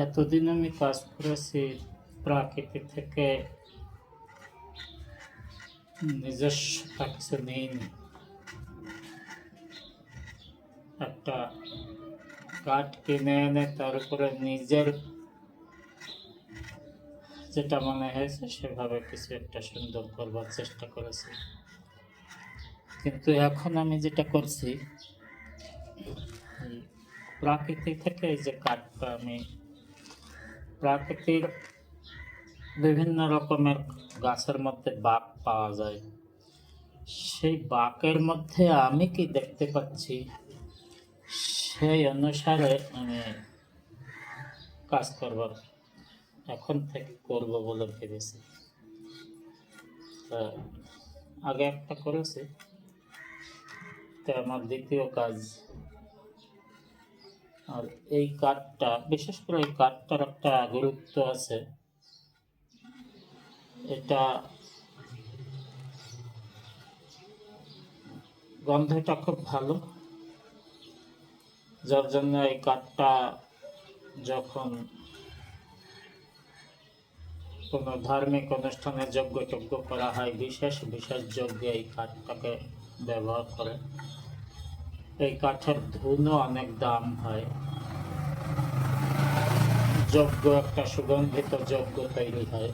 এতদিন আমি কাজ করেছি প্রাকৃতি থেকে, নিজস্ব কিছু নেইনি। একটা কাঠ কিনে এনে তার উপরে নিজের যেটা মনে হয়েছে সেভাবে কিছু একটা সুন্দর করবার চেষ্টা করেছি। কিন্তু এখন আমি যেটা করছি, এই প্রাকৃতি থেকে এই যে কাঠটা আমি প্রাকৃতির বিভিন্ন রকমের গাছের মধ্যে বাঁক পাওয়া যায়, সেই বাঁকের মধ্যে আমি কি দেখতে পাচ্ছি সেই অনুসারে আমি কাজ করবার এখন থেকে করব বলে ভেবেছি। আগে একটা করেছি, তো আমার দ্বিতীয় কাজ। আর এই কাঠটা, বিশেষ করে এই কাঠটার একটা গুরুত্ব আছে। এটা গন্ধটা খুব ভালো, যার জন্য এই কাঠটা যখন কোনো ধার্মিক অনুষ্ঠানে যজ্ঞ করা হয়, বিশেষ বিশেষ যজ্ঞে এই কাঠটাকে ব্যবহার করে। এই কাঠের ধুনও অনেক দাম হয়, যজ্ঞ একটা সুগন্ধিত যজ্ঞ তৈরি হয়।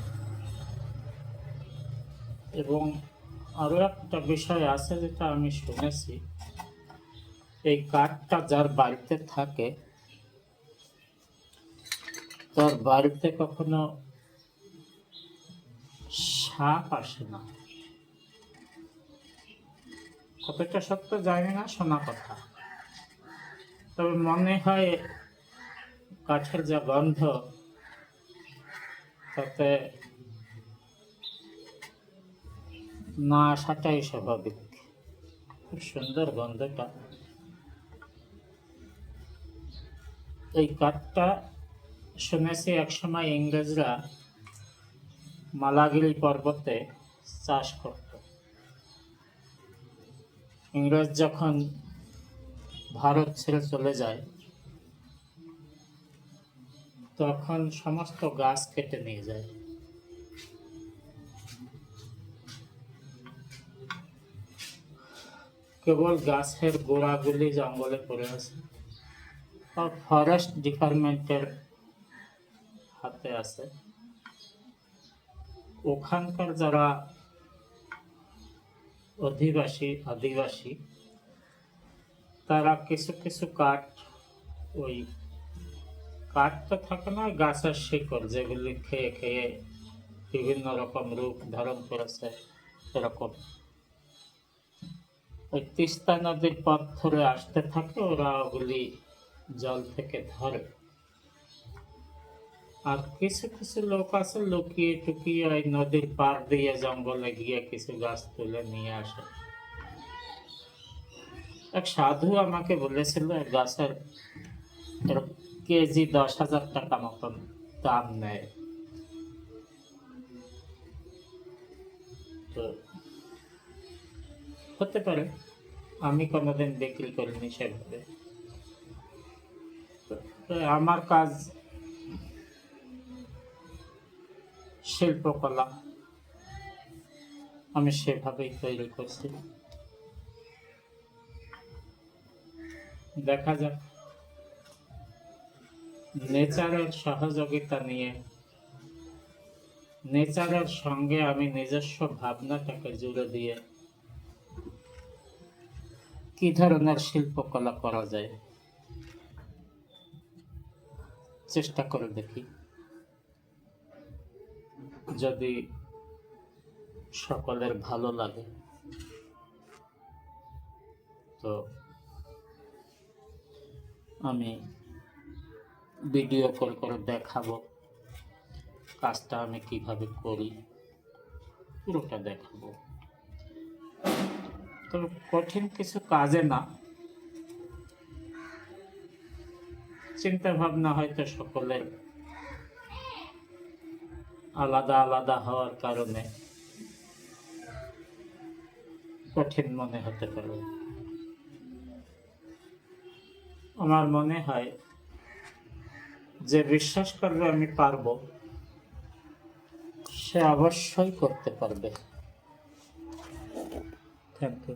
এবং আরও একটা বিষয় আছে যেটা আমি শুনেছি, এই কাঠটা যার বাড়িতে থাকে তার বাড়িতে কখনো সাপ আসে না। কতটা সত্য জানি না, শোনা কথা। তবে মনে হয় কাঠের যা গন্ধ, তাতে না আসাটাই স্বাভাবিক। খুব সুন্দর গন্ধটা। এই কাঠটা শুনেছি একসময় ইংরেজরা মালাগিরি পর্বতে চাষ করত। ইংরেজ যখন ভারত ছেড়ে চলে যায়, তখন সমস্ত গাছ কেটে নিয়ে যায়। কেবল গাছের গোড়াগুলি জঙ্গলে পড়ে আছে, আর ফরেস্ট ডিপার্টমেন্টের হাতে আছে। ওখানকার যারা আদিবাসী, তারা কিছু কিছু কাঠ, ওই কাঠ তো থাকে না, গাছের শিকড়, যেগুলি খেয়ে খেয়ে বিভিন্ন রকম রূপ ধারণ করেছে, এরকম ওই তিস্তা নদীর পথ ধরে আসতে থাকে, ওরা ওগুলি জল থেকে ধরে। আর কিছু কিছু লোক আছে লুকিয়ে টুকিয়ে ওই নদীর পার দিয়ে জঙ্গলে গিয়ে কিছু গাছ তুলে নিয়ে আসে। এক সাধু আমাকে বলেছিল গাছের কেজি 10,000 টাকা মতন দাম নেয়। তো হতে পারে, আমি কোনোদিন বিক্রি করিনি সেভাবে। আমার কাজ শিল্পকলা, আমি সেভাবেই তৈরি করছি। দেখা যাক, নেচারের সহযোগিতা নিয়ে, নেচারের সঙ্গে আমি নিজস্ব ভাবনাটাকে জুড়ে দিয়ে কি ধরনের শিল্পকলা করা যায় চেষ্টা করে দেখি। যদি সকলের ভালো লাগে তো আমি ভিডিও কল করে দেখাবো কাজটা আমি কিভাবে করি, পুরোটা দেখাবো। তবে কঠিন কিছু কাজে না, চিন্তা ভাবনা হয়তো সকলের আলাদা আলাদা হওয়ার কারণে কঠিন মনে হতে পারে। আমার মনে হয় যে বিশ্বাস করবে আমি পারবো, সে অবশ্যই করতে পারবে। Thank you.